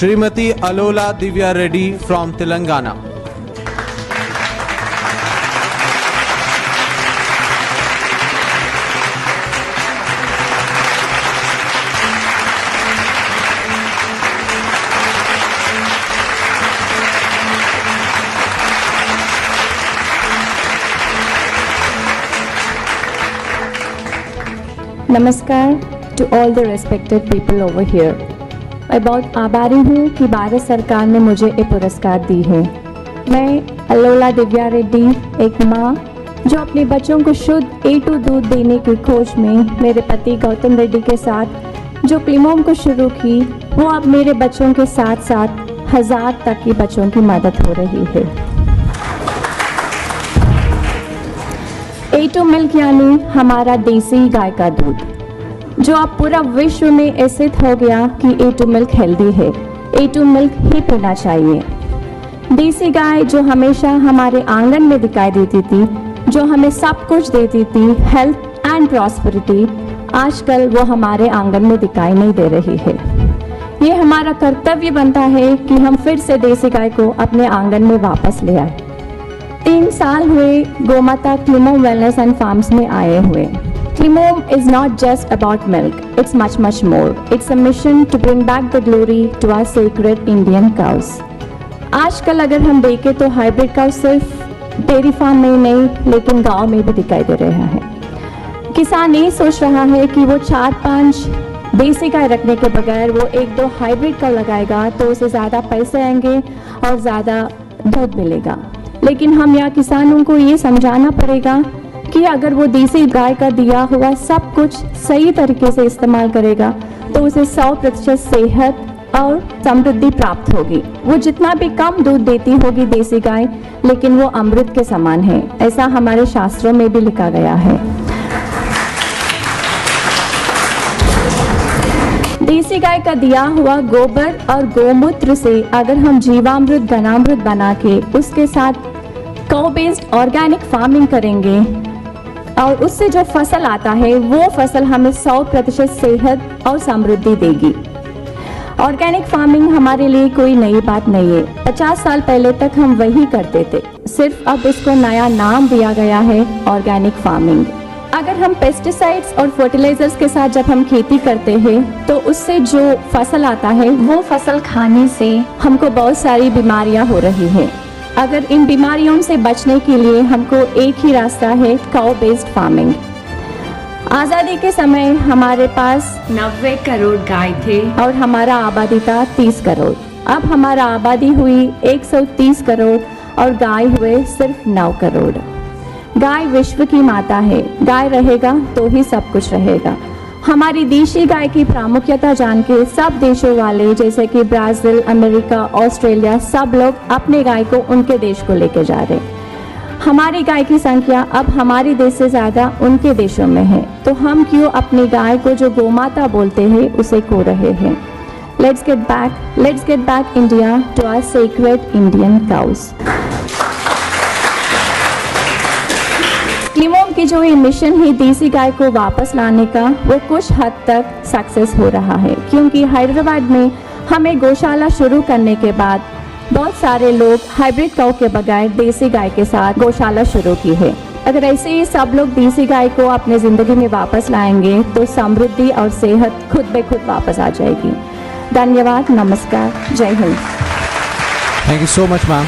Srimati Alola Divya Reddy from Telangana. नमस्कार to all the respected people over here. मैं बहुत आभारी हूँ कि भारत सरकार ने मुझे ये पुरस्कार दी है। मैं अलोला दिव्या रेड्डी, एक माँ जो अपने बच्चों को शुद्ध A2 दूध देने की खोज में मेरे पति गौतम रेड्डी के साथ जो प्लीमोम को शुरू की, वो अब मेरे बच्चों के साथ साथ 1000 तक के बच्चों की मदद हो रही है। A2 मिल्क यानी हमारा देसी गाय का दूध, जो अब पूरा विश्व में ऐसे हो गया कि A2 मिल्क हेल्दी है, A2 मिल्क ही पीना चाहिए। देसी गाय जो हमेशा हमारे आंगन में दिखाई देती थी, जो हमें सब कुछ देती थी, हेल्थ एंड प्रॉस्पेरिटी, आजकल वो हमारे आंगन में दिखाई नहीं दे रही है। ये हमारा कर्तव्य बनता है कि हम फिर से देसी गाय को अपने आंगन में वापस ले आए। 3 साल हुए गोमाता क्लीमोम वेलनेस एंड फार्म्स में आए हुए। Climome is not just about milk, it's much more. It's a mission to bring back the glory to our sacred Indian cows. आजकल अगर हम देखें तो हाइब्रिड काउ सिर्फ डेयरी फार्म में नहीं लेकिन गांव में भी दिखाई दे रहा है। किसान ये सोच रहा है कि वो 4-5 देसी गाय रखने के बगैर वो 1-2 हाइब्रिड काउ लगाएगा तो उसे ज़्यादा पैसे आएंगे और ज़्यादा दूध मिलेगा। लेकिन हम यहाँ किसानों को ये समझाना पड़ेगा कि अगर वो देसी गाय का दिया हुआ सब कुछ सही तरीके से इस्तेमाल करेगा तो उसे 100% सेहत और समृद्धि प्राप्त होगी। वो जितना भी कम दूध देती होगी देसी गाय, लेकिन वो अमृत के समान है, ऐसा हमारे शास्त्रों में भी लिखा गया है। देसी गाय का दिया हुआ गोबर और गोमूत्र से अगर हम जीवामृत घनामृत बना के उसके साथ काउ बेस्ड ऑर्गेनिक फार्मिंग करेंगे और उससे जो फसल आता है वो फसल हमें 100% सेहत और समृद्धि देगी। ऑर्गेनिक फार्मिंग हमारे लिए कोई नई बात नहीं है, 50 साल पहले तक हम वही करते थे, सिर्फ अब इसको नया नाम दिया गया है ऑर्गेनिक फार्मिंग। अगर हम पेस्टिसाइड्स और फर्टिलाइजर्स के साथ जब हम खेती करते हैं तो उससे जो फसल आता है वो फसल खाने से हमको बहुत सारी बीमारियां हो रही हैं। अगर इन बीमारियों से बचने के लिए हमको एक ही रास्ता है, काउ बेस्ड फार्मिंग। आज़ादी के समय हमारे पास 90 करोड़ गाय थे और हमारा आबादी था 30 करोड़। अब हमारा आबादी हुई 130 करोड़ और गाय हुए सिर्फ 9 करोड़। गाय विश्व की माता है, गाय रहेगा तो ही सब कुछ रहेगा। हमारी देशी गाय की प्रामुख्यता जान के सब देशों वाले जैसे कि ब्राज़ील, अमेरिका, ऑस्ट्रेलिया, सब लोग अपने गाय को उनके देश को लेके जा रहे। हमारी गाय की संख्या अब हमारे देश से ज़्यादा उनके देशों में है, तो हम क्यों अपनी गाय को जो गोमाता बोलते हैं उसे खो रहे हैं। Let's get back India to our sacred Indian cows. क्लीमोम की जो ये मिशन है देसी गाय को वापस लाने का, वो कुछ हद तक सक्सेस हो रहा है, क्योंकि हैदराबाद में हमें गौशाला शुरू करने के बाद बहुत सारे लोग हाइब्रिड काऊ के बगैर देसी गाय के साथ गौशाला शुरू की है। अगर ऐसे ही सब लोग देसी गाय को अपने ज़िंदगी में वापस लाएंगे तो समृद्धि और सेहत खुद ब खुद वापस आ जाएगी। धन्यवाद, नमस्कार, जय Hind. Thank you so much, ma'am.